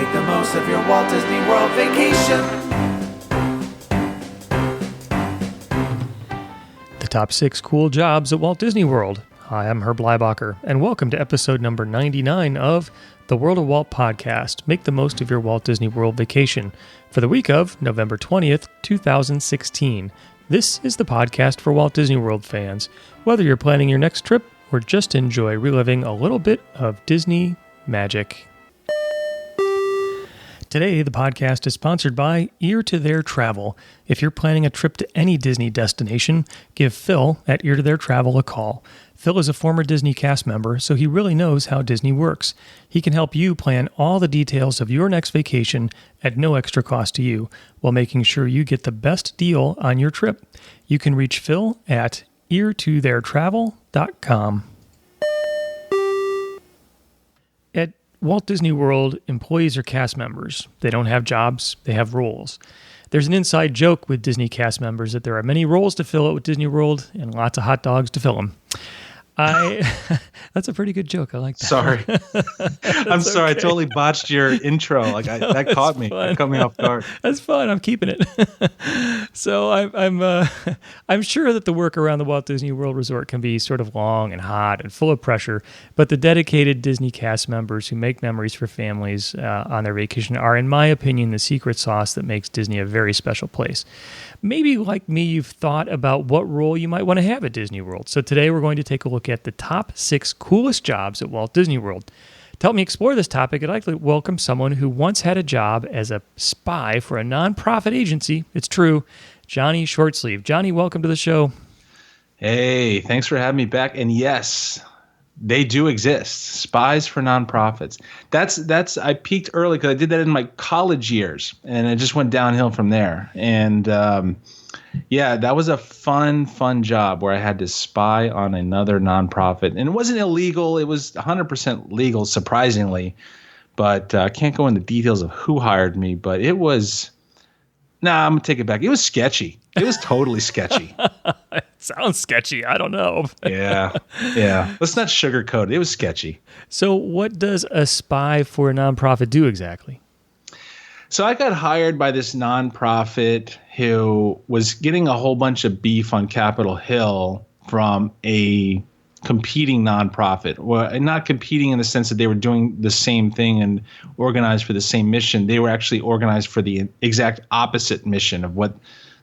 Make the most of your Walt Disney World vacation. The top 6 cool jobs at Walt Disney World. Hi, I'm Herb Leibacher, and welcome to episode number 99 of the World of Walt podcast. Make the most of your Walt Disney World vacation for the week of November 20th, 2016. This is the podcast for Walt Disney World fans, whether you're planning your next trip or just enjoy reliving a little bit of Disney magic. Today, the podcast is sponsored by Ear to Their Travel. If you're planning a trip to any Disney destination, give Phil at Ear to Their Travel a call. Phil is a former Disney cast member, so he really knows how Disney works. He can help you plan all the details of your next vacation at no extra cost to you, while making sure you get the best deal on your trip. You can reach Phil at eartotheirtravel.com. At Walt Disney World, employees are cast members. They don't have jobs, they have roles. There's an inside joke with Disney cast members that there are many roles to fill at with Disney World and lots of hot dogs to fill them. That's a pretty good joke. I like that. Sorry. I'm sorry. Okay. I totally botched your intro. That caught me. That caught me off guard. That's fun. I'm keeping it. So I'm sure that the work around the Walt Disney World Resort can be sort of long and hot and full of pressure, but the dedicated Disney cast members who make memories for families on their vacation are, in my opinion, the secret sauce that makes Disney a very special place. Maybe, like me, you've thought about what role you might want to have at Disney World. So today we're going to take a look at the top 6 coolest jobs at Walt Disney World. To help me explore this topic, I'd like to welcome someone who once had a job as a spy for a nonprofit agency. It's true, Johnny Shortsleeve. Johnny, welcome to the show. Hey, thanks for having me back. And yes, they do exist. Spies for nonprofits. That's I peaked early because I did that in my college years, and it just went downhill from there. And yeah, that was a fun job where I had to spy on another nonprofit, and it wasn't illegal. It was 100% legal, surprisingly. But I can't go into details of who hired me. But it was. Nah, I'm gonna take it back. It was sketchy. It was totally sketchy. It sounds sketchy. I don't know. Yeah. Let's not sugarcoat it. It was sketchy. So what does a spy for a nonprofit do exactly? So I got hired by this nonprofit who was getting a whole bunch of beef on Capitol Hill from a competing nonprofit. Well, not competing in the sense that they were doing the same thing and organized for the same mission. They were actually organized for the exact opposite mission of what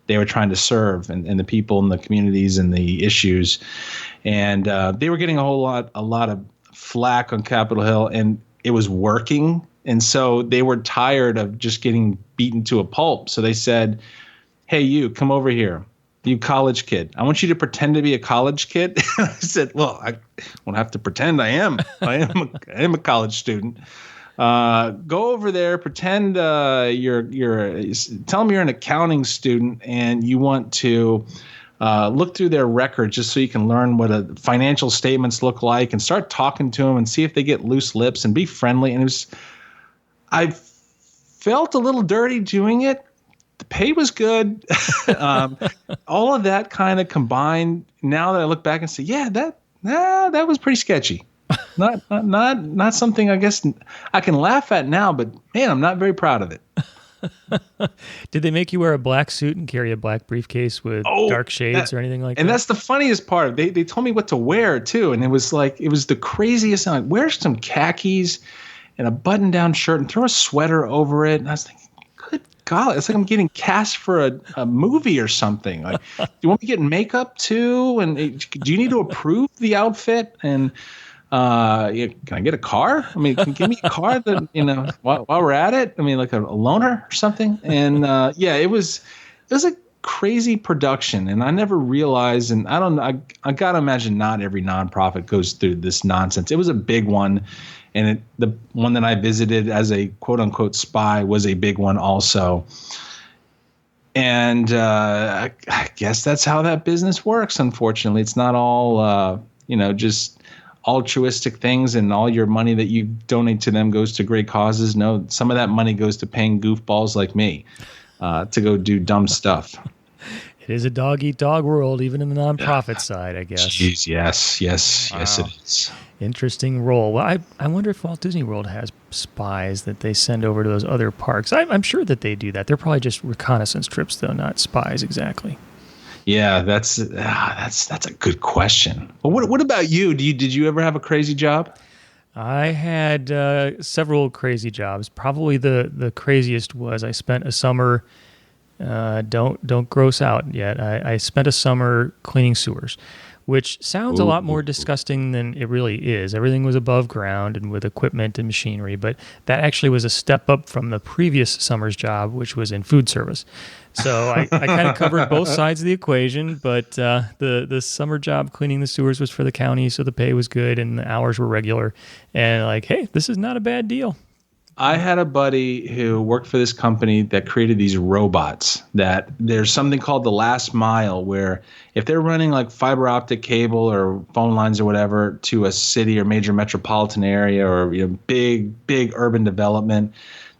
they were trying to serve and the people and the communities and the issues. And they were getting a lot of flack on Capitol Hill, and it was working. And so they were tired of just getting beaten to a pulp. So they said, hey, you come over here. You college kid. I want you to pretend to be a college kid. I said, well, I won't have to pretend I am. I am a college student. Go over there, pretend tell them you're an accounting student and you want to look through their record just so you can learn what financial statements look like, and start talking to them and see if they get loose lips and be friendly. And I felt a little dirty doing it. The pay was good. All of that kind of combined. Now that I look back and say, yeah, that was pretty sketchy. Not something I guess I can laugh at now, but man, I'm not very proud of it. Did they make you wear a black suit and carry a black briefcase with dark shades or anything like that? And that's the funniest part. They told me what to wear too, and it was the craziest thing. Like, wear some khakis and a button-down shirt and throw a sweater over it. And I was thinking, good God, it's like I'm getting cast for a movie or something. Like, do you want me to get makeup too? And do you need to approve the outfit? And can I get a car? I mean, can you give me a car that, while we're at it? I mean, like a loaner or something. And it was a crazy production, and I never realized, and I gotta imagine not every nonprofit goes through this nonsense. It was a big one, and the one that I visited as a quote unquote spy was a big one also. And I guess that's how that business works. Unfortunately, it's not all just altruistic things, and all your money that you donate to them goes to great causes. No, some of that money goes to paying goofballs like me to go do dumb stuff. It is a dog-eat-dog world, even in the nonprofit side, I guess. Jeez, yes, it is. Interesting role. Well, I wonder if Walt Disney World has spies that they send over to those other parks. I'm sure that they do that. They're probably just reconnaissance trips, though, not spies exactly. Yeah, that's a good question. Well, what about you? Did you ever have a crazy job? I had several crazy jobs. Probably the craziest was I spent a summer. Don't gross out yet. I spent a summer cleaning sewers, which sounds a lot more disgusting than it really is. Everything was above ground and with equipment and machinery, but that actually was a step up from the previous summer's job, which was in food service. So I kind of covered both sides of the equation, but the summer job cleaning the sewers was for the county, so the pay was good and the hours were regular. And like, hey, this is not a bad deal. I had a buddy who worked for this company that created these robots that there's something called the last mile, where if they're running like fiber optic cable or phone lines or whatever to a city or major metropolitan area or big urban development,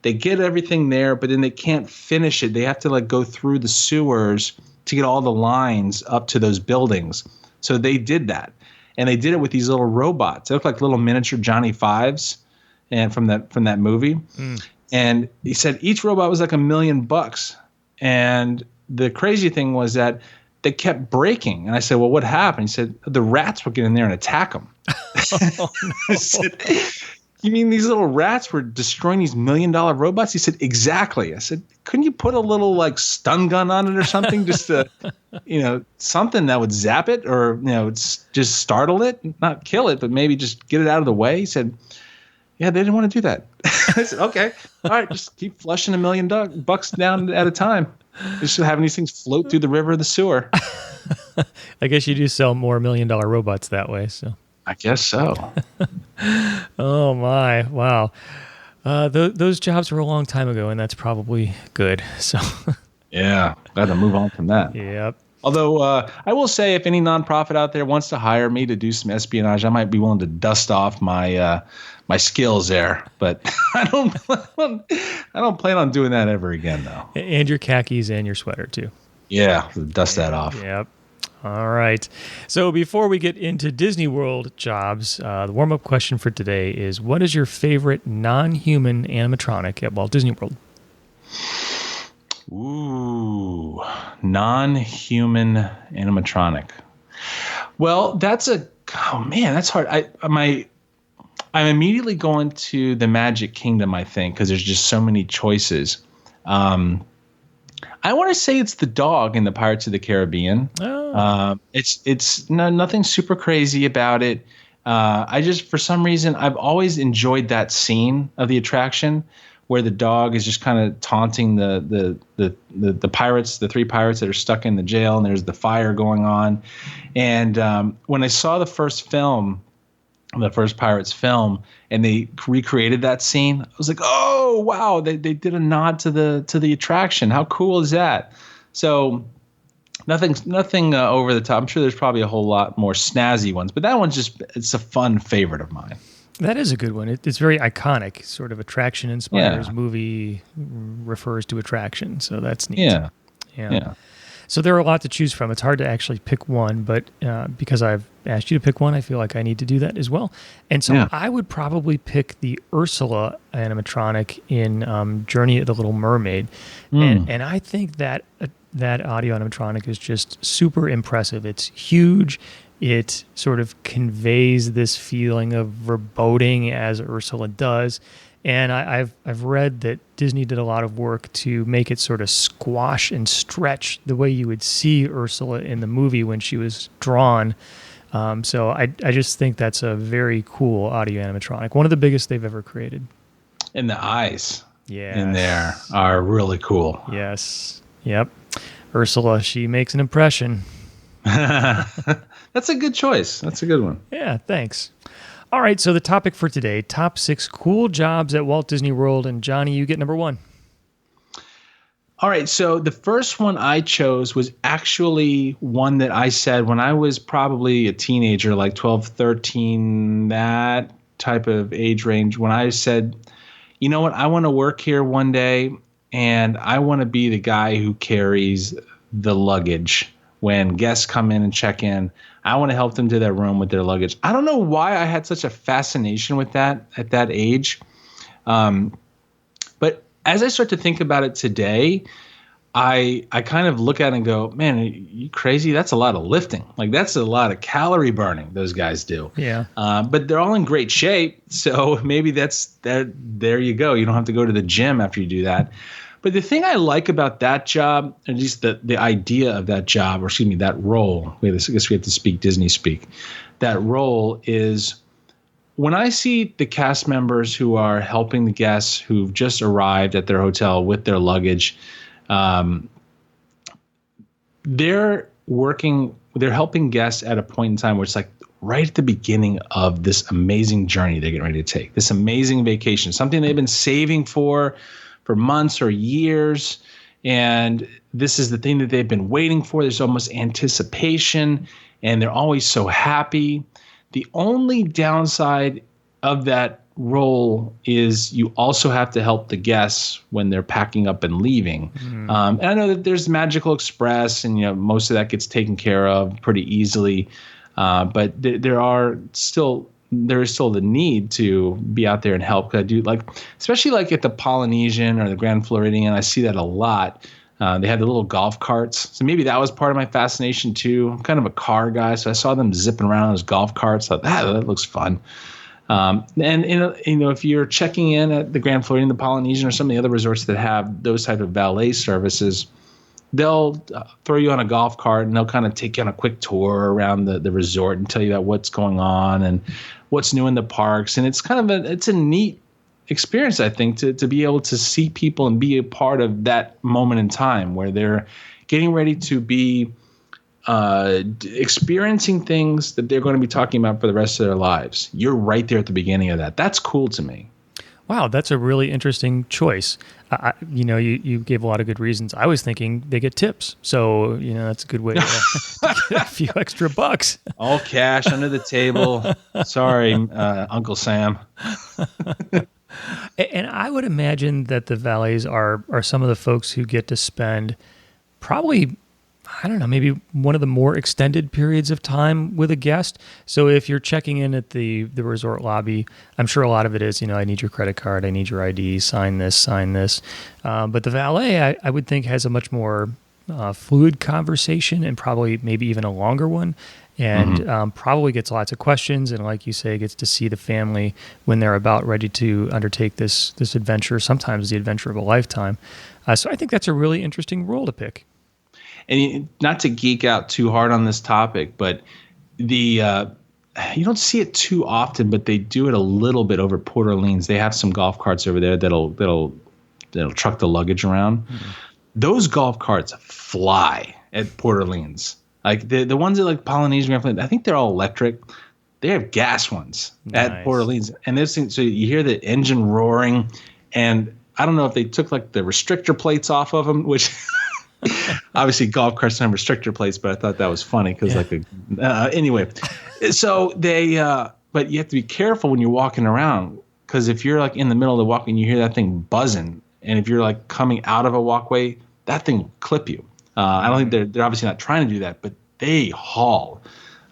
they get everything there, but then they can't finish it. They have to like go through the sewers to get all the lines up to those buildings. So they did that, and they did it with these little robots. They look like little miniature Johnny Fives. And from that movie, and he said each robot was like $1 million. And the crazy thing was that they kept breaking. And I said, "Well, what happened?" He said, "The rats would get in there and attack them." Oh, no. I said, "You mean these little rats were destroying these $1 million robots?" He said, "Exactly." I said, "Couldn't you put a little like stun gun on it or something, just to, something that would zap it or just startle it, not kill it, but maybe just get it out of the way?" He said, "Yeah, they didn't want to do that." I said, "Okay, all right, just keep flushing $1 million down at a time. Just having these things float through the river of the sewer." I guess you do sell more $1 million robots that way. So I guess so. Oh my! Wow, those jobs were a long time ago, and that's probably good. So Yeah, got to move on from that. Yep. Although I will say, if any nonprofit out there wants to hire me to do some espionage, I might be willing to dust off my skills there. But I don't plan on doing that ever again, though. And your khakis and your sweater too. Yeah, dust that off. Yep. All right. So before we get into Disney World jobs, the warm-up question for today is: what is your favorite non-human animatronic at Walt Disney World? Ooh, non-human animatronic. Well, that's hard. I'm immediately going to the Magic Kingdom, I think, because there's just so many choices. I want to say it's the dog in the Pirates of the Caribbean. Oh. It's nothing super crazy about it. I just, for some reason, I've always enjoyed that scene of the attraction where the dog is just kind of taunting the pirates, the three pirates that are stuck in the jail, and there's the fire going on. And when I saw the first Pirates film, and they recreated that scene, I was like, oh wow, they did a nod to the attraction. How cool is that? So nothing over the top. I'm sure there's probably a whole lot more snazzy ones, but that one's it's a fun favorite of mine. That is a good one. It's very iconic, sort of attraction inspires movie refers to attraction. So that's neat. Yeah. So there are a lot to choose from. It's hard to actually pick one, but because I've asked you to pick one, I feel like I need to do that as well. And so I would probably pick the Ursula animatronic in Journey of the Little Mermaid. And I think that audio animatronic is just super impressive. It's huge. It sort of conveys this feeling of foreboding as Ursula does. And I've read that Disney did a lot of work to make it sort of squash and stretch the way you would see Ursula in the movie when she was drawn. So I just think that's a very cool audio animatronic. One of the biggest they've ever created. And the eyes in there are really cool. Yes. Yep. Ursula, she makes an impression. That's a good choice. That's a good one. Yeah, thanks. All right, so the topic for today, top 6 cool jobs at Walt Disney World. And Johnny, you get number 1. All right, so the first one I chose was actually one that I said when I was probably a teenager, like 12, 13, that type of age range, when I said, you know what, I want to work here one day, and I want to be the guy who carries the luggage. When guests come in and check in, I want to help them to their room with their luggage. I don't know why I had such a fascination with that at that age. But as I start to think about it today, I kind of look at it and go, man, are you crazy? That's a lot of lifting. Like, that's a lot of calorie burning those guys do. Yeah. But they're all in great shape. So maybe there you go. You don't have to go to the gym after you do that. But the thing I like about that job, at least the idea of that job, or excuse me, that role, I guess we have to speak Disney speak, that role is when I see the cast members who are helping the guests who've just arrived at their hotel with their luggage, they're helping guests at a point in time where it's like right at the beginning of this amazing journey they're getting ready to take, this amazing vacation, something they've been saving for months or years. And this is the thing that they've been waiting for. There's almost anticipation, and they're always so happy. The only downside of that role is you also have to help the guests when they're packing up and leaving. And I know that there's Magical Express, and most of that gets taken care of pretty easily. But there is still the need to be out there and help. I do especially like at the Polynesian or the Grand Floridian, I see that a lot. They have the little golf carts. So maybe that was part of my fascination too. I'm kind of a car guy, so I saw them zipping around on those golf carts. I thought, that looks fun. And if you're checking in at the Grand Floridian, the Polynesian, or some of the other resorts that have those type of valet services, they'll throw you on a golf cart and they'll kind of take you on a quick tour around the resort and tell you about what's going on and what's new in the parks. And it's kind of it's a neat experience, I think, to be able to see people and be a part of that moment in time where they're getting ready to be experiencing things that they're going to be talking about for the rest of their lives. You're right there at the beginning of that. That's cool to me. Wow, that's a really interesting choice. You gave a lot of good reasons. I was thinking they get tips, so that's a good way to get a few extra bucks. All cash under the table. Sorry, Uncle Sam. And I would imagine that the valets are some of the folks who get to spend probably, I don't know, maybe one of the more extended periods of time with a guest. So if you're checking in at the resort lobby, I'm sure a lot of it is, I need your credit card, I need your ID, sign this. But the valet, I would think, has a much more fluid conversation, and probably maybe even a longer one, and probably gets lots of questions. And like you say, gets to see the family when they're about ready to undertake this adventure, sometimes the adventure of a lifetime. So I think that's a really interesting role to pick. And not to geek out too hard on this topic, but you don't see it too often, but they do it a little bit over Port Orleans. They have some golf carts over there that'll truck the luggage around. Those golf carts fly at Port Orleans. Like the ones at like Polynesian, I think they're all electric. They have gas ones at Port Orleans, and this thing, so you hear the engine roaring, and I don't know if they took like the restrictor plates off of them, which. Obviously, golf carts don't have restrictor plates, but I thought that was funny because, anyway. So but you have to be careful when you're walking around, because if you're like in the middle of the walk and you hear that thing buzzing, and if you're like coming out of a walkway, that thing will clip you. I don't think they're obviously not trying to do that, but they haul.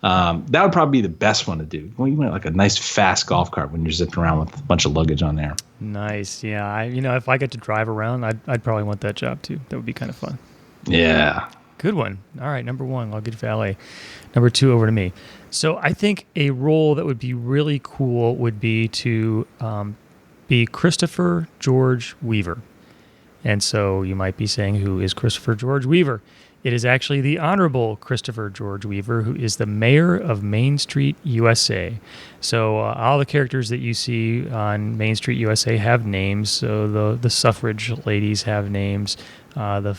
That would probably be the best one to do. Well, you want like a nice fast golf cart when you're zipping around with a bunch of luggage on there. Nice, yeah. If I get to drive around, I'd probably want that job too. That would be kind of fun. Yeah. Good one. All right, number 1, luggage valet. Number 2, over to me. So I think a role that would be really cool would be to be Christopher George Weaver. And so you might be saying, who is Christopher George Weaver? It is actually the Honorable Christopher George Weaver, who is the mayor of Main Street, USA. So all the characters that you see on Main Street, USA have names. So the suffrage ladies have names. The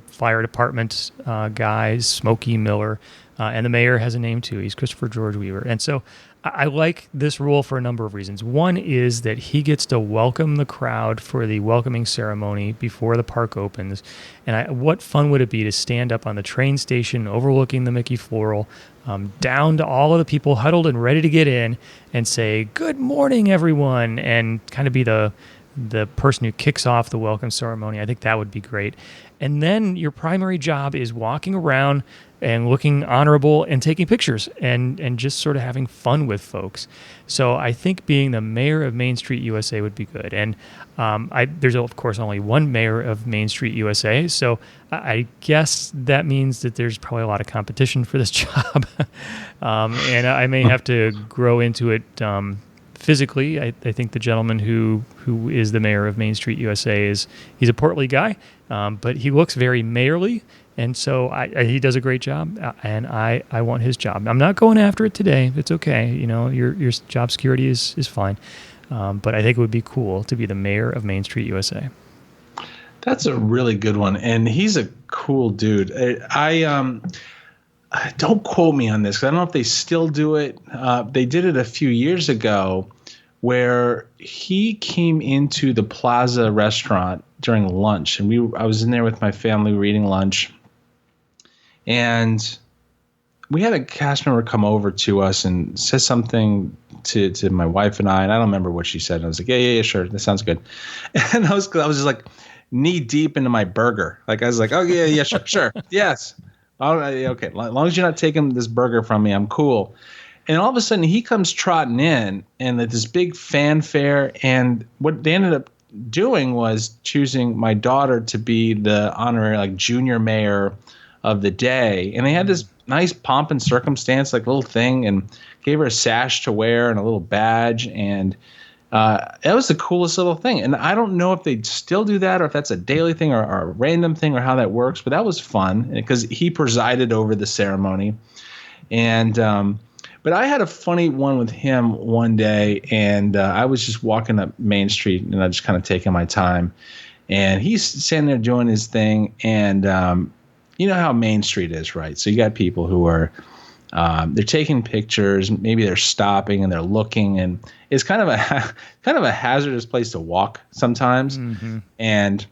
fire department guys, Smokey Miller, and the mayor has a name too. He's Christopher George Weaver. And so I like this role for a number of reasons. One is that he gets to welcome the crowd for the welcoming ceremony before the park opens. And what fun would it be to stand up on the train station overlooking the Mickey Floral, down to all of the people huddled and ready to get in, and say, "Good morning, everyone," and kind of be the the person who kicks off the welcome ceremony. I think that would be great. And then your primary job is walking around and looking honorable and taking pictures and just sort of having fun with folks. So I think being the mayor of Main Street USA would be good. And there's, of course, only one mayor of Main Street USA. So I guess that means that there's probably a lot of competition for this job. And I may have to grow into it physically. I think the gentleman who is the mayor of Main Street USA he's a portly guy, but he looks very mayorly. And so he does a great job, and I want his job. I'm not going after it today. It's okay. Your job security is fine. But I think it would be cool to be the mayor of Main Street USA. That's a really good one, and he's a cool dude. I don't quote me on this, because I don't know if they still do it. They did it a few years ago, where he came into the Plaza restaurant during lunch, and I was in there with my family. We were eating lunch. And we had a cast member come over to us and said something to my wife and I don't remember what she said. And I was like, yeah, sure. That sounds good. And I was just like knee deep into my burger. Like I was like, oh, yeah, sure. Yes. Okay. As long as you're not taking this burger from me, I'm cool. And all of a sudden he comes trotting in and this big fanfare. And what they ended up doing was choosing my daughter to be the honorary junior mayor of the day. And they had this nice pomp and circumstance, little thing, and gave her a sash to wear and a little badge. And it was the coolest little thing. And I don't know if they still do that or if that's a daily thing or a random thing or how that works, but that was fun because he presided over the ceremony. And but I had a funny one with him one day, and I was just walking up Main Street and I just kind of taking my time. And he's standing there doing his thing, and you know how Main Street is, right? So you got people who are they're taking pictures, maybe they're stopping and they're looking, and it's kind of a hazardous place to walk sometimes. Mm-hmm. And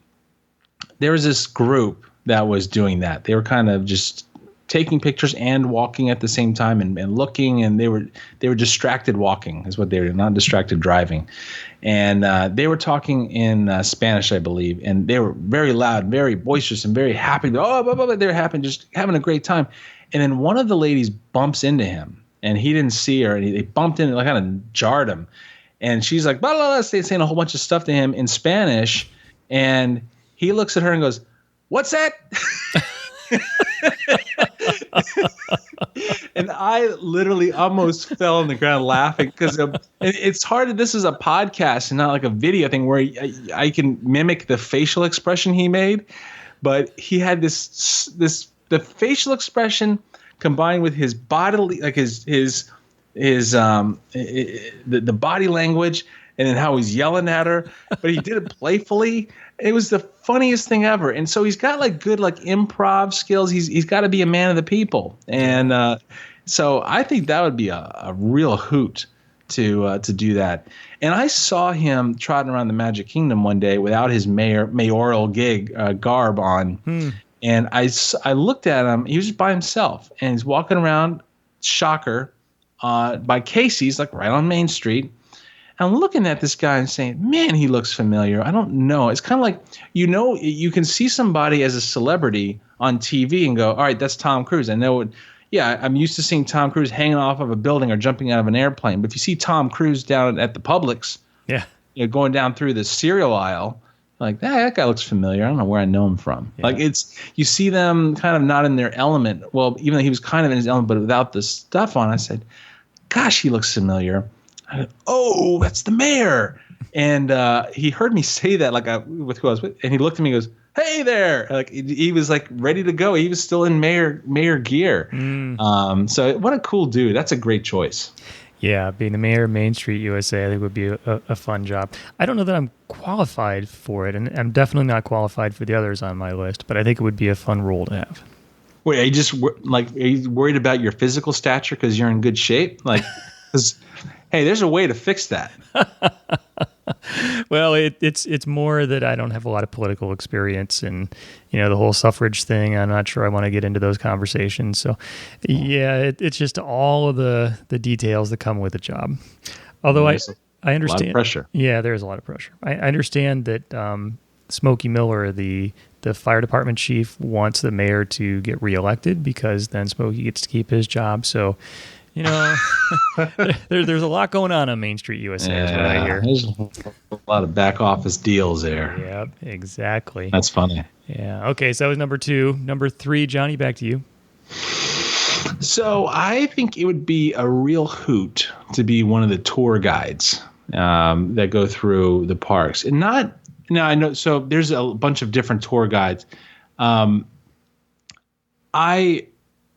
there was this group that was doing that. They were kind of just taking pictures and walking at the same time and looking, and they were distracted walking is what they were, not distracted driving. And they were talking in Spanish, I believe, and they were very loud, very boisterous, and very happy. They were happy, just having a great time. And then one of the ladies bumps into him, and he didn't see her, and they bumped in, kind of jarred him. And she's like, blah, blah, blah, saying a whole bunch of stuff to him in Spanish, and he looks at her and goes, "What's that?" And I literally almost fell on the ground laughing because it's hard. This is a podcast and not like a video thing where I can mimic the facial expression he made, but he had the facial expression combined with his bodily, like the body language, and then how he's yelling at her, but he did it playfully. It was the funniest thing ever. And so he's got good improv skills. He's got to be a man of the people. And so I think that would be a real hoot to do that. And I saw him trotting around the Magic Kingdom one day without his mayoral garb on. And I looked at him. He was just by himself, and he's walking around, shocker, by Casey's, right on Main Street. I'm looking at this guy and saying, man, he looks familiar. I don't know. It's kind of like, you can see somebody as a celebrity on TV and go, all right, that's Tom Cruise. I know it. Yeah, I'm used to seeing Tom Cruise hanging off of a building or jumping out of an airplane. But if you see Tom Cruise down at the Publix, going down through the cereal aisle, that guy looks familiar. I don't know where I know him from. Yeah. You see them kind of not in their element. Well, even though he was kind of in his element, but without the stuff on, I said, gosh, he looks familiar. I go, oh, that's the mayor. And he heard me say that with who I was with, and he looked at me and goes, hey there. He was ready to go. He was still in mayor gear. So what a cool dude. That's a great choice. Yeah, being the mayor of Main Street USA, I think would be a fun job. I don't know that I'm qualified for it, and I'm definitely not qualified for the others on my list, but I think it would be a fun role to have. Wait, are you just are you worried about your physical stature because you're in good shape? Because hey, there's a way to fix that. Well, it's more that I don't have a lot of political experience, and the whole suffrage thing. I'm not sure I want to get into those conversations. So, yeah, it's just all of the details that come with the job. Although I understand. A lot of pressure. Yeah, there is a lot of pressure. I understand that Smokey Miller, the fire department chief, wants the mayor to get reelected because then Smokey gets to keep his job. So, there's a lot going on Main Street USA, is what I hear. There's a lot of back office deals there. Yep, exactly. That's funny. Yeah. Okay, so that was number 2. Number 3, Johnny, back to you. So I think it would be a real hoot to be one of the tour guides that go through the parks. And not now I know. So there's a bunch of different tour guides. I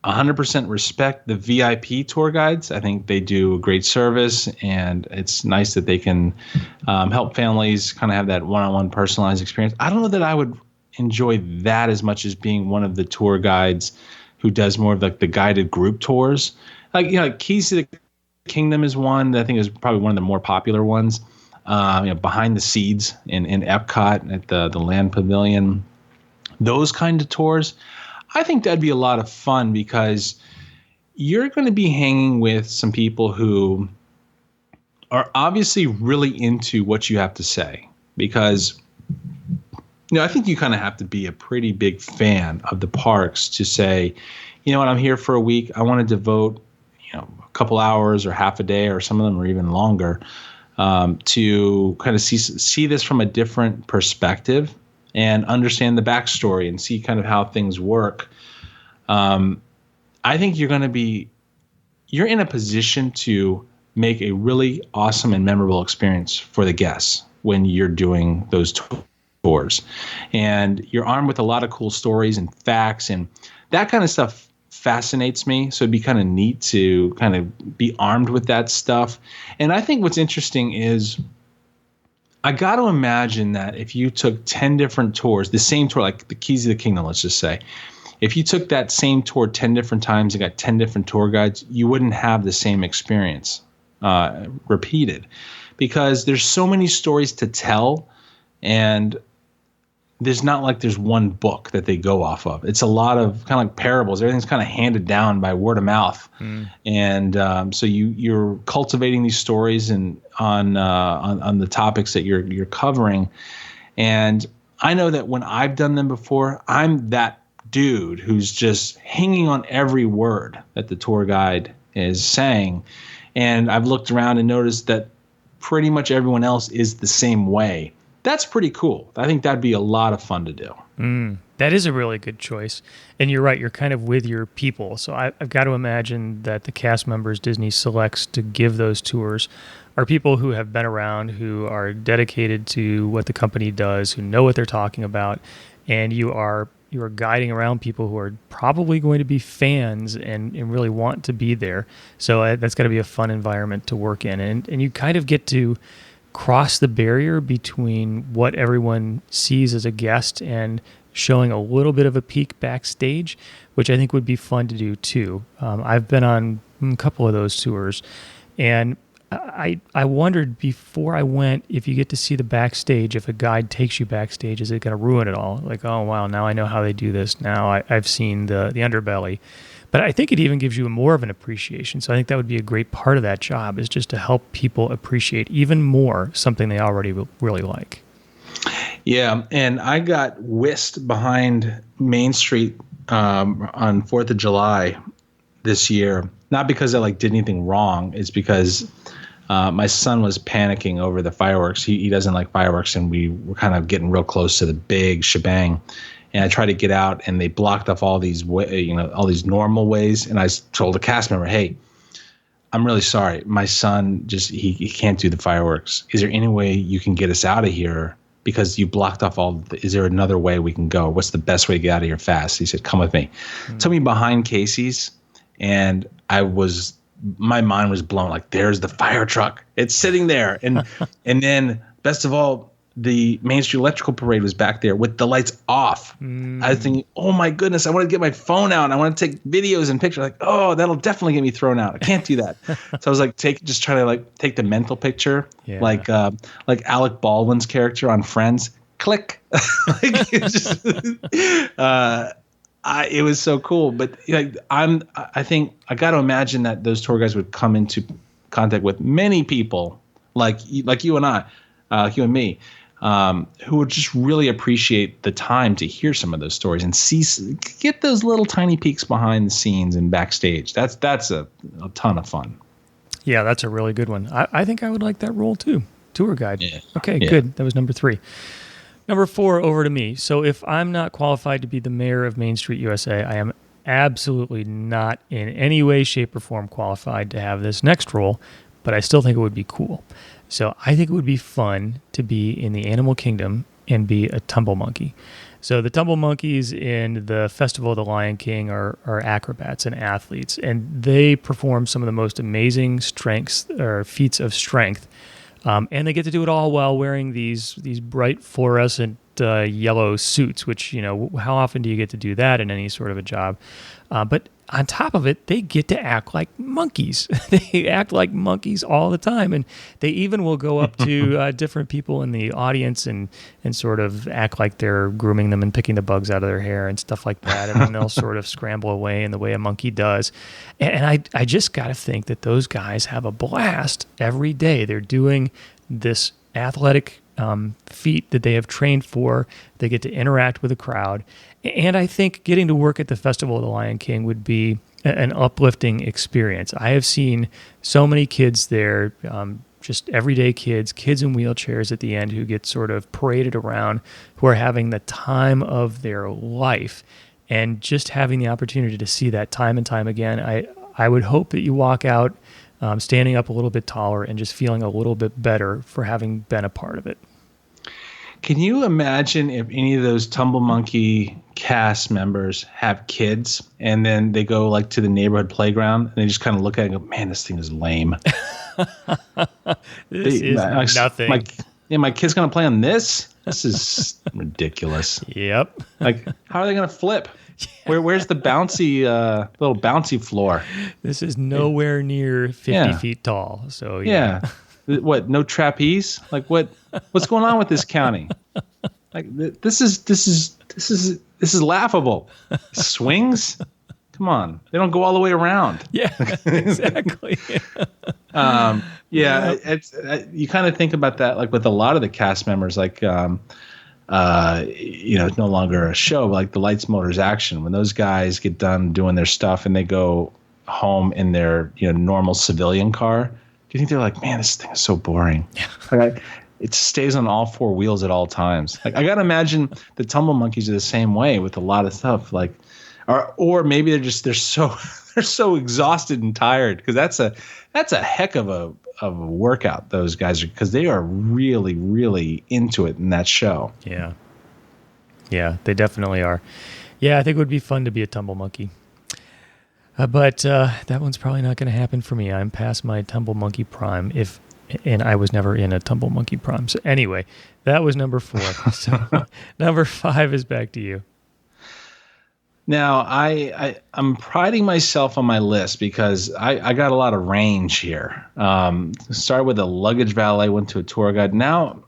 100% respect the VIP tour guides. I think they do a great service, and it's nice that they can help families kind of have that one-on-one personalized experience. I don't know that I would enjoy that as much as being one of the tour guides who does more of like the guided group tours. Like Keys to the Kingdom is one that I think is probably one of the more popular ones. Behind the Seeds in Epcot at the Land Pavilion, those kind of tours. I think that'd be a lot of fun because you're going to be hanging with some people who are obviously really into what you have to say because, I think you kind of have to be a pretty big fan of the parks to say, you know what, I'm here for a week. I want to devote, a couple hours or half a day, or some of them are even longer, to kind of see this from a different perspective and understand the backstory and see kind of how things work. I think you're in a position to make a really awesome and memorable experience for the guests when you're doing those tours. And you're armed with a lot of cool stories and facts, and that kind of stuff fascinates me. So it'd be kind of neat to kind of be armed with that stuff. And I think what's interesting is I got to imagine that if you took 10 different tours, the same tour, like the Keys of the Kingdom, let's just say, if you took that same tour 10 different times and got 10 different tour guides, you wouldn't have the same experience repeated because there's so many stories to tell, and there's not like there's one book that they go off of. It's a lot of kind of like parables. Everything's kind of handed down by word of mouth. And so you're cultivating these stories and on the topics that you're covering. And I know that when I've done them before, I'm that dude who's just hanging on every word that the tour guide is saying. And I've looked around and noticed that pretty much everyone else is the same way. That's pretty cool. I think that'd be a lot of fun to do. That is a really good choice. And you're right, you're kind of with your people. So I've got to imagine that the cast members Disney selects to give those tours are people who have been around, who are dedicated to what the company does, who know what they're talking about. And you are guiding around people who are probably going to be fans and really want to be there. So that's got to be a fun environment to work in. And you kind of get to cross the barrier between what everyone sees as a guest and showing a little bit of a peek backstage, which I think would be fun to do too. I've been on a couple of those tours, and I wondered before I went, if you get to see the backstage, if a guide takes you backstage, is it going to ruin it all? Like, oh, wow, now I know how they do this. Now I've seen the underbelly. But I think it even gives you more of an appreciation. So I think that would be a great part of that job, is just to help people appreciate even more something they already really like. Yeah, and I got whisked behind Main Street on 4th of July this year. Not because I did anything wrong. It's because my son was panicking over the fireworks. He doesn't like fireworks, and we were kind of getting real close to the big shebang. And I tried to get out, and they blocked off all these all these normal ways. And I told a cast member, "Hey, I'm really sorry. My son he can't do the fireworks. Is there any way you can get us out of here? Because you blocked off is there another way we can go? What's the best way to get out of here fast?" He said, "Come with me." Took me behind Casey's, and my mind was blown. Like, there's the fire truck. It's sitting there. And then best of all, the Main Street Electrical Parade was back there with the lights off. I was thinking, oh my goodness, I want to get my phone out and I want to take videos and pictures. Like, oh, that'll definitely get me thrown out. I can't do that. So I was like, just trying to take the mental picture, like Alec Baldwin's character on Friends. Click. It was so cool. But I think I got to imagine that those tour guides would come into contact with many people like you and I, like you and me, who would just really appreciate the time to hear some of those stories and get those little tiny peeks behind the scenes and backstage. That's a ton of fun. Yeah, that's a really good one. I think I would like that role too. Tour guide. Yeah. Okay, Yeah. good. That was number 3. Number 4, over to me. So if I'm not qualified to be the mayor of Main Street, USA, I am absolutely not in any way, shape, or form qualified to have this next role, but I still think it would be cool. So I think it would be fun to be in the animal kingdom and be a tumble monkey. So the tumble monkeys in the Festival of the Lion King are acrobats and athletes, and they perform some of the most amazing feats of strength. And they get to do it all while wearing these bright fluorescent yellow suits, which, how often do you get to do that in any sort of a job? But on top of it, they get to act like monkeys. They act like monkeys all the time. And they even will go up to different people in the audience and sort of act like they're grooming them and picking the bugs out of their hair and stuff like that. And then they'll sort of scramble away in the way a monkey does. And I just got to think that those guys have a blast every day. They're doing this athletic feat that they have trained for. They get to interact with a crowd. And I think getting to work at the Festival of the Lion King would be an uplifting experience. I have seen so many kids there, just everyday kids in wheelchairs at the end who get sort of paraded around, who are having the time of their life. And just having the opportunity to see that time and time again, I would hope that you walk out standing up a little bit taller and just feeling a little bit better for having been a part of it. Can you imagine if any of those Tumble Monkey cast members have kids and then they go like to the neighborhood playground and they just kind of look at it and go, man, this thing is lame. This is nothing. My kid's going to play on this? This is ridiculous. Yep. Like, how are they going to flip? Where's the bouncy little bouncy floor? This is nowhere near 50 feet tall. So yeah. What? No trapeze? Like what's going on with this county? Like this is laughable. Swings? Come on, they don't go all the way around. Yeah, exactly. It's you kind of think about that, like with a lot of the cast members, like it's no longer a show, but like the Lights, Motors, Action. When those guys get done doing their stuff and they go home in their normal civilian car. Do you think they're like, man, this thing is so boring? Yeah. Like it stays on all 4 wheels at all times. Like I gotta imagine the Tumble Monkeys are the same way with a lot of stuff. Like, or maybe they're so exhausted and tired because that's a heck of a workout. Those guys are, because they are really, really into it in that show. Yeah, they definitely are. Yeah, I think it would be fun to be a Tumble Monkey. But that one's probably not going to happen for me. I'm past my Tumble Monkey prime, and I was never in a Tumble Monkey prime. So anyway, that was number 4. So number 5 is back to you. Now, I'm priding myself on my list because I got a lot of range here. Started with a luggage valet, went to a tour guide. Now,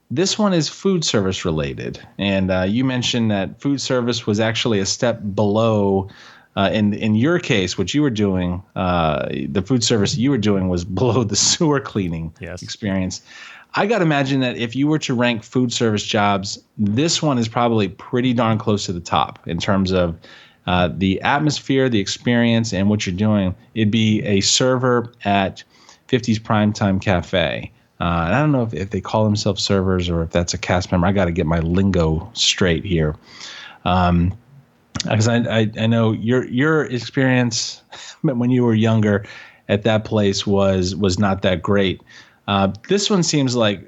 this one is food service related. And you mentioned that food service was actually a step below. In your case, what you were doing, the food service you were doing was below the sewer cleaning experience. I got to imagine that if you were to rank food service jobs, this one is probably pretty darn close to the top in terms of the atmosphere, the experience, and what you're doing. It'd be a server at 50's Primetime Cafe. And I don't know if they call themselves servers or if that's a cast member. I got to get my lingo straight here. Because I know your experience when you were younger at that place was not that great. This one seems like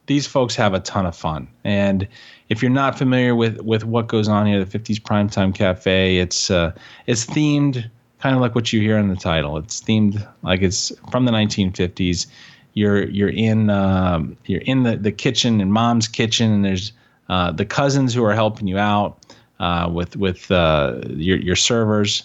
these folks have a ton of fun. And if you're not familiar with what goes on here, the 50's Primetime Cafe, it's themed kind of like what you hear in the title. It's themed like it's from the 1950s. You're in the kitchen, in Mom's kitchen, and there's the cousins who are helping you out. With your servers.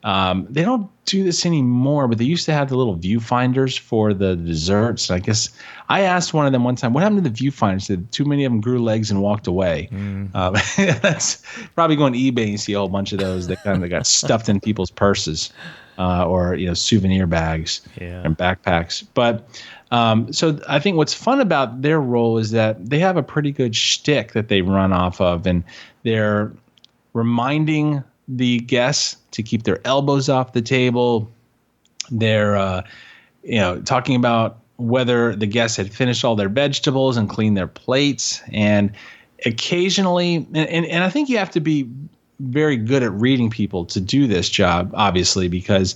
They don't do this anymore, but they used to have the little viewfinders for the desserts. I guess I asked one of them one time, what happened to the viewfinders? Said too many of them grew legs and walked away. That's probably going to eBay and you see a whole bunch of those that kind of got stuffed in people's purses or souvenir bags and backpacks. But So I think what's fun about their role is that they have a pretty good shtick that they run off of, and they're reminding the guests to keep their elbows off the table. They're, talking about whether the guests had finished all their vegetables and cleaned their plates. And occasionally, and I think you have to be very good at reading people to do this job, obviously, because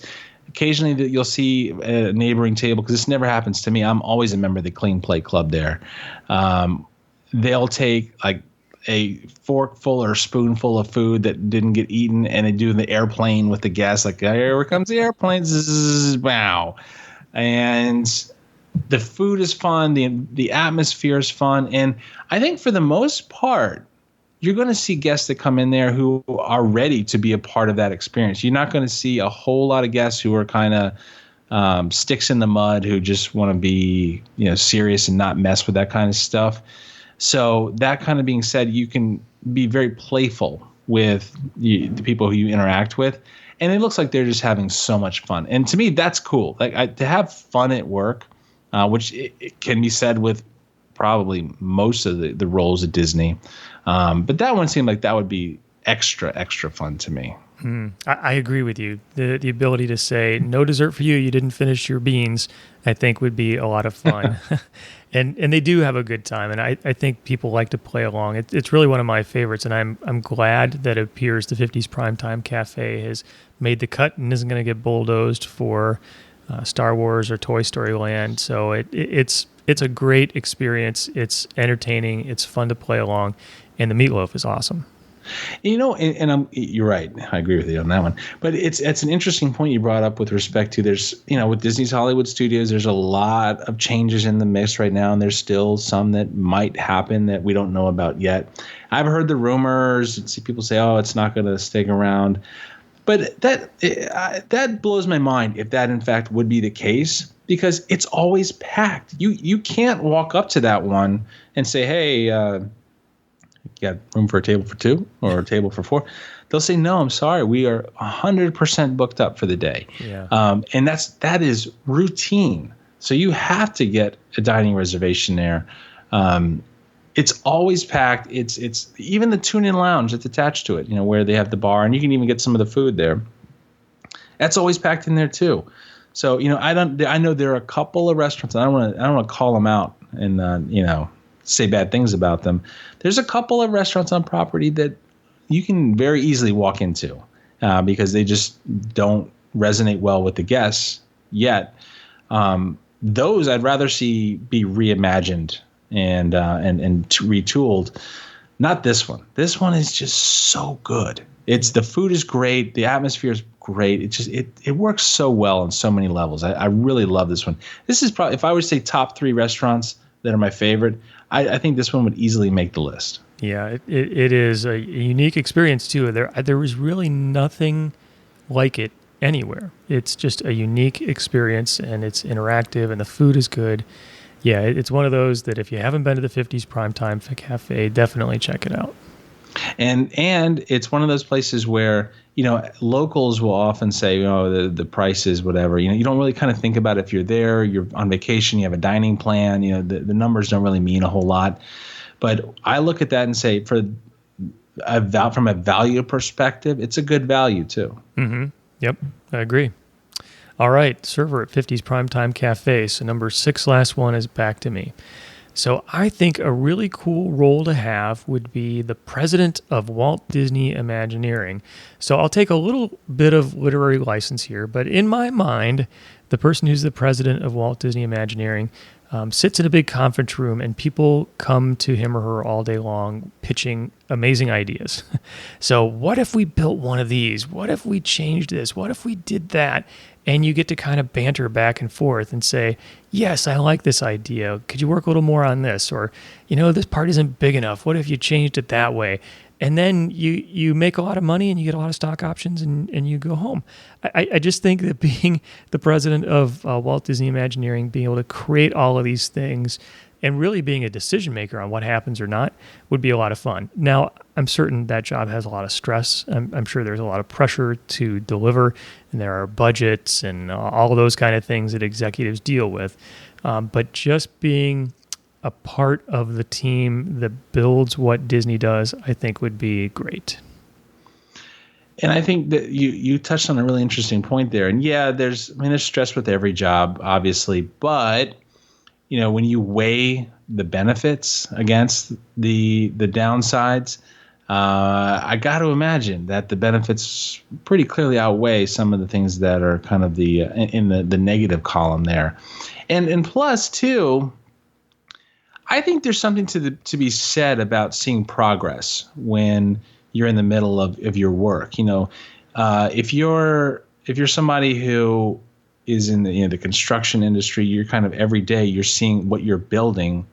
occasionally you'll see a neighboring table, because this never happens to me. I'm always a member of the Clean Plate Club there. They'll take like a forkful or spoonful of food that didn't get eaten, and they do the airplane with the guests, like, here comes the airplane, zzz, wow. And the food is fun, the atmosphere is fun, and I think for the most part, you're going to see guests that come in there who are ready to be a part of that experience. You're not going to see a whole lot of guests who are kind of sticks in the mud, who just want to be, serious and not mess with that kind of stuff. So that kind of being said, you can be very playful with the people who you interact with, and it looks like they're just having so much fun. And to me, that's cool. Like to have fun at work, which it can be said with probably most of the roles at Disney. But that one seemed like that would be extra fun to me. I agree with you. The ability to say, no dessert for you, you didn't finish your beans, I think would be a lot of fun. And they do have a good time, and I think people like to play along. It's really one of my favorites, and I'm glad that it appears the 50s Primetime Cafe has made the cut and isn't going to get bulldozed for Star Wars or Toy Story Land. So it's a great experience. It's entertaining. It's fun to play along, and the meatloaf is awesome. You're right. I agree with you on that one. But it's an interesting point you brought up with respect to there's, with Disney's Hollywood Studios, there's a lot of changes in the mix right now, and there's still some that might happen that we don't know about yet. I've heard the rumors and see people say, oh, it's not going to stick around. But that blows my mind if that in fact would be the case, because it's always packed. You can't walk up to that one and say, hey, you got room for a table for two or a table for four? They'll say, no, I'm sorry. We are 100% booked up for the day. Yeah. And that is routine. So you have to get a dining reservation there. It's always packed. It's even the tune-in lounge that's attached to it, where they have the bar, and you can even get some of the food there. That's always packed in there too. So, I know there are a couple of restaurants, and I don't want to call them out and say bad things about them. There's a couple of restaurants on property that you can very easily walk into because they just don't resonate well with the guests yet. Those I'd rather see be reimagined and retooled. Not this one. This one is just so good. The food is great. The atmosphere is great. It works so well on so many levels. I really love this one. This is probably, if I were to say top 3 restaurants that are my favorite, I think this one would easily make the list. Yeah, it is a unique experience too. There was really nothing like it anywhere. It's just a unique experience, and it's interactive, and the food is good. Yeah, it's one of those that if you haven't been to the 50s Primetime Cafe, definitely check it out. And it's one of those places where, locals will often say, the price is whatever. You don't really kind of think about it. If you're there, you're on vacation, you have a dining plan, the numbers don't really mean a whole lot. But I look at that and say, from a value perspective, it's a good value too. Mm-hmm. Yep, I agree. All right, server at 50s Primetime Cafe. So number 6, last one, is back to me. So I think a really cool role to have would be the president of Walt Disney Imagineering. So I'll take a little bit of literary license here, but in my mind, the person who's the president of Walt Disney Imagineering sits in a big conference room, and people come to him or her all day long pitching amazing ideas. So what if we built one of these? What if we changed this? What if we did that? And you get to kind of banter back and forth and say, yes, I like this idea. Could you work a little more on this? Or, this part isn't big enough. What if you changed it that way? And then you make a lot of money and you get a lot of stock options and you go home. I just think that being the president of Walt Disney Imagineering, being able to create all of these things and really being a decision maker on what happens or not would be a lot of fun. Now, I'm certain that job has a lot of stress. I'm sure there's a lot of pressure to deliver, and there are budgets and all of those kind of things that executives deal with. But just being a part of the team that builds what Disney does, I think would be great. And I think that you touched on a really interesting point there. And yeah, there's stress with every job, obviously, but when you weigh the benefits against the downsides, I got to imagine that the benefits pretty clearly outweigh some of the things that are kind of in the negative column there. And plus too, I think there's something to be said about seeing progress when you're in the middle of your work. If you're somebody who is in the construction industry, you're kind of every day you're seeing what you're building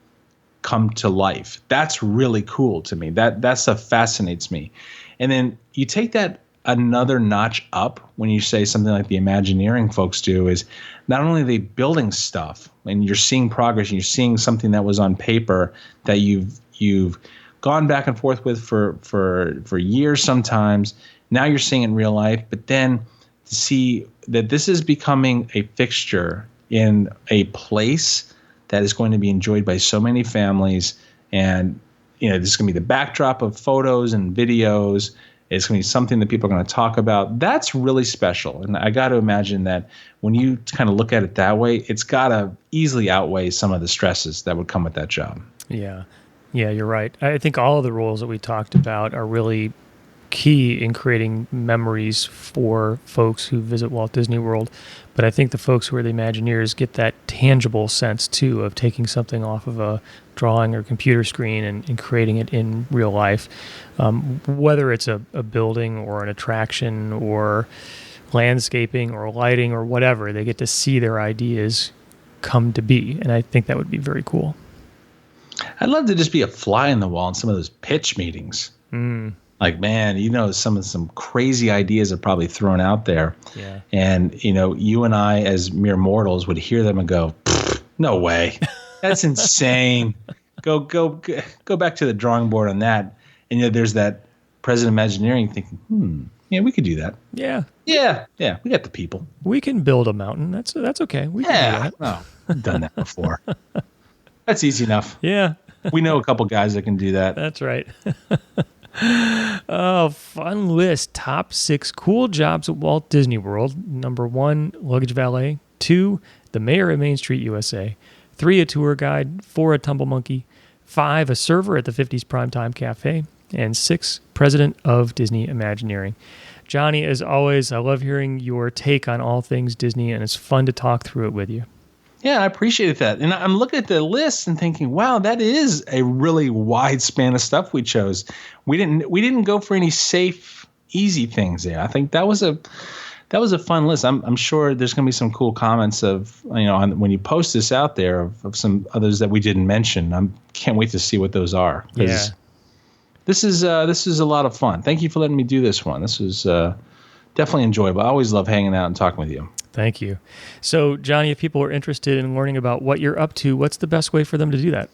come to life. That's really cool to me. That stuff fascinates me. And then you take that another notch up when you say something like the Imagineering folks do, is not only are they building stuff and you're seeing progress and you're seeing something that was on paper that you've gone back and forth with for years sometimes. Now you're seeing it in real life, but then to see that this is becoming a fixture in a place that is going to be enjoyed by so many families, and this is going to be the backdrop of photos and videos. It's going to be something that people are going to talk about. That's really special. And I got to imagine that when you kind of look at it that way, it's got to easily outweigh some of the stresses that would come with that job. Yeah. Yeah, you're right. I think all of the roles that we talked about are really key in creating memories for folks who visit Walt Disney World. But I think the folks who are the Imagineers get that tangible sense, too, of taking something off of a drawing or computer screen and creating it in real life. Whether it's a building or an attraction or landscaping or lighting or whatever, they get to see their ideas come to be. And I think that would be very cool. I'd love to just be a fly in the wall in some of those pitch meetings. Like, man, some crazy ideas are probably thrown out there. Yeah. And, you and I as mere mortals would hear them and go, no way. That's insane. Go back to the drawing board on that. And, there's that President Imagineering thinking, yeah, we could do that. Yeah. Yeah. Yeah. We got the people. We can build a mountain. That's okay. We can do that. No, we've done that before. That's easy enough. Yeah. We know a couple guys that can do that. That's right. Oh, fun list. Top 6 cool jobs at Walt Disney World. Number 1, luggage valet. 2, the mayor at Main Street, USA. 3, a tour guide. 4, a tumble monkey. 5, a server at the 50s Primetime Cafe. And 6, president of Disney Imagineering. Johnny, as always, I love hearing your take on all things Disney, and it's fun to talk through it with you. Yeah, I appreciate that. And I'm looking at the list and thinking, wow, that is a really wide span of stuff we chose. We didn't go for any safe, easy things there. I think that was a fun list. I'm sure there's going to be some cool comments of, when you post this out there of some others that we didn't mention. I can't wait to see what those are. Yeah. This is a lot of fun. Thank you for letting me do this one. This was definitely enjoyable. I always love hanging out and talking with you. Thank you. So, Johnny, if people are interested in learning about what you're up to, what's the best way for them to do that?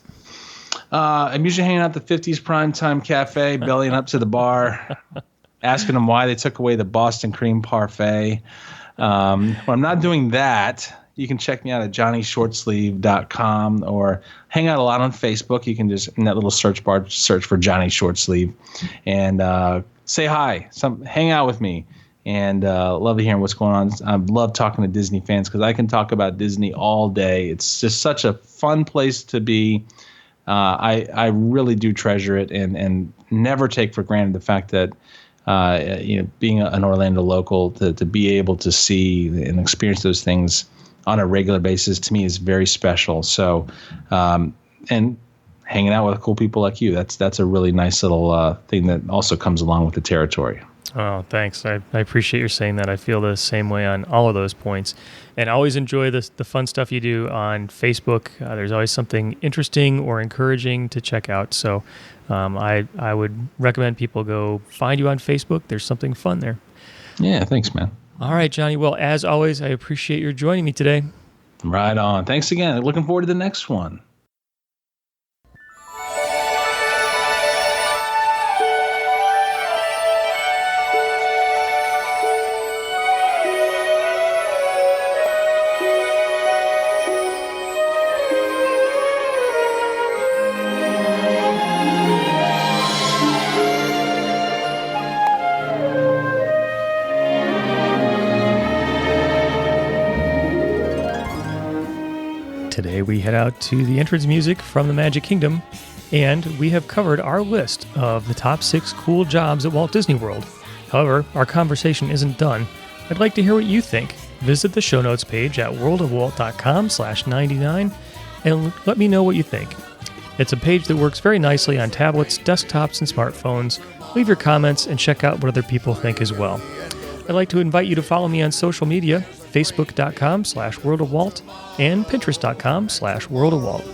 I'm usually hanging out at the 50s Primetime Cafe, bellying up to the bar, asking them why they took away the Boston Cream Parfait. When I'm not doing that, you can check me out at johnnyshortsleeve.com or hang out a lot on Facebook. You can just, in that little search bar, search for Johnny Shortsleeve and say hi, hang out with me. And love to hear what's going on. I love talking to Disney fans because I can talk about Disney all day. It's just such a fun place to be. I really do treasure it and never take for granted the fact that being an Orlando local to be able to see and experience those things on a regular basis to me is very special. So and hanging out with cool people like you, that's a really nice little thing that also comes along with the territory. Oh, thanks. I appreciate your saying that. I feel the same way on all of those points. And I always enjoy the fun stuff you do on Facebook. There's always something interesting or encouraging to check out. So I would recommend people go find you on Facebook. There's something fun there. Yeah, thanks, man. All right, Johnny. Well, as always, I appreciate your joining me today. Right on. Thanks again. Looking forward to the next one. Today we head out to the entrance music from the Magic Kingdom, and we have covered our list of the top 6 cool jobs at Walt Disney World. However, our conversation isn't done. I'd like to hear what you think. Visit the show notes page at worldofwalt.com/99 and let me know what you think. It's a page that works very nicely on tablets, desktops, and smartphones. Leave your comments and check out what other people think as well. I'd like to invite you to follow me on social media, facebook.com/worldofwalt and pinterest.com/worldofwalt.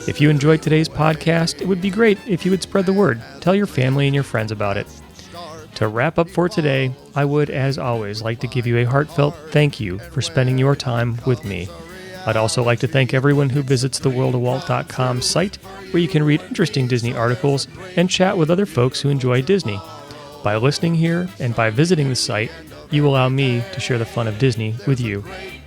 If you enjoyed today's podcast, it would be great if you would spread the word. Tell your family and your friends about it. To wrap up for today, I would, as always, like to give you a heartfelt thank you for spending your time with me. I'd also like to thank everyone who visits the worldofwalt.com site, where you can read interesting Disney articles and chat with other folks who enjoy Disney. By listening here and by visiting the site, you allow me to share the fun of Disney with you,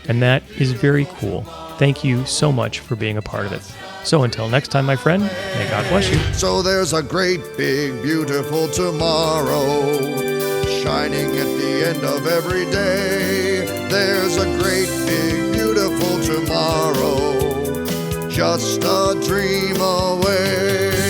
and that is very cool. Thank you so much for being a part of it. So until next time, my friend, may God bless you. So there's a great, big, beautiful tomorrow shining at the end of every day. There's a great, big, beautiful tomorrow just a dream away.